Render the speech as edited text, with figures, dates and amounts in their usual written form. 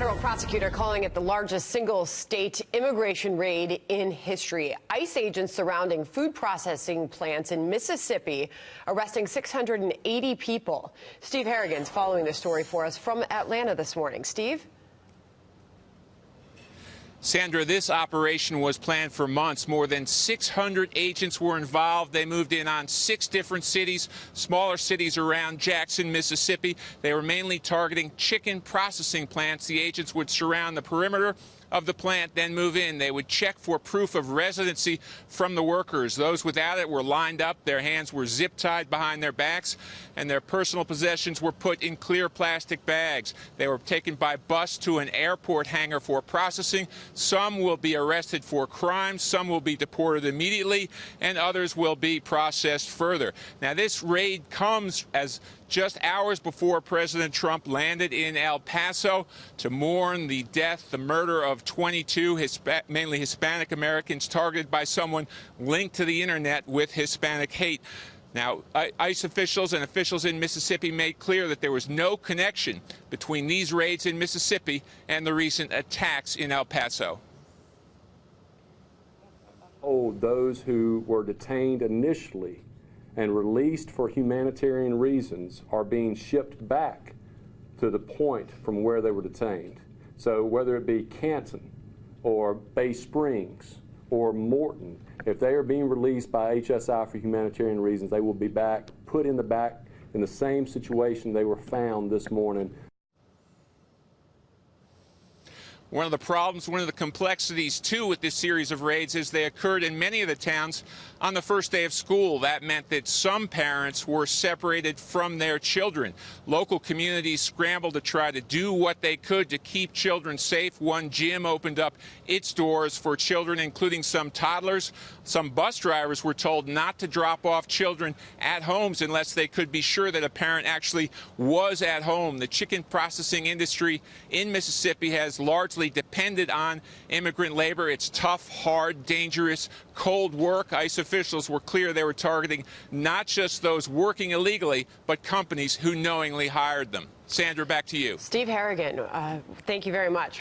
federal prosecutor calling it the largest single state immigration raid in history. ICE agents surrounding food processing plants in Mississippi, arresting 680 people. Steve Harrigan's following the story for us from Atlanta this morning. Steve? Sandra, this operation was planned for months. More than 600 agents were involved. They moved in on 6 different cities, smaller cities around Jackson, Mississippi. They were mainly targeting chicken processing plants. The agents would surround the perimeter of the plant, then move in. They would check for proof of residency from the workers. Those without it were lined up, their hands were zip tied behind their backs, and their personal possessions were put in clear plastic bags. They were taken by bus to an airport hangar for processing. Some will be arrested for crimes, some will be deported immediately, and others will be processed further. Now, this raid comes as just hours before President Trump landed in El Paso to mourn the death, the murder of 22 mainly Hispanic Americans targeted by someone linked to the internet with Hispanic hate. Now, ICE officials and officials in Mississippi made clear that there was no connection between these raids in Mississippi and the recent attacks in El Paso. Those who were detained initially and released for humanitarian reasons are being shipped back to the point from where they were detained. So whether it be Canton or Bay Springs or Morton, if they are being released by HSI for humanitarian reasons, they will be put in the same situation they were found this morning. One of the problems, one of the complexities, too, with this series of raids is they occurred in many of the towns on the first day of school. That meant that some parents were separated from their children. Local communities scrambled to try to do what they could to keep children safe. One gym opened up its doors for children, including some toddlers. Some bus drivers were told not to drop off children at homes unless they could be sure that a parent actually was at home. The chicken processing industry in Mississippi has largely depended on immigrant labor. It's tough, hard, dangerous, cold work. ICE officials were clear they were targeting not just those working illegally, but companies who knowingly hired them. Sandra, back to you. Steve Harrigan, thank you very much.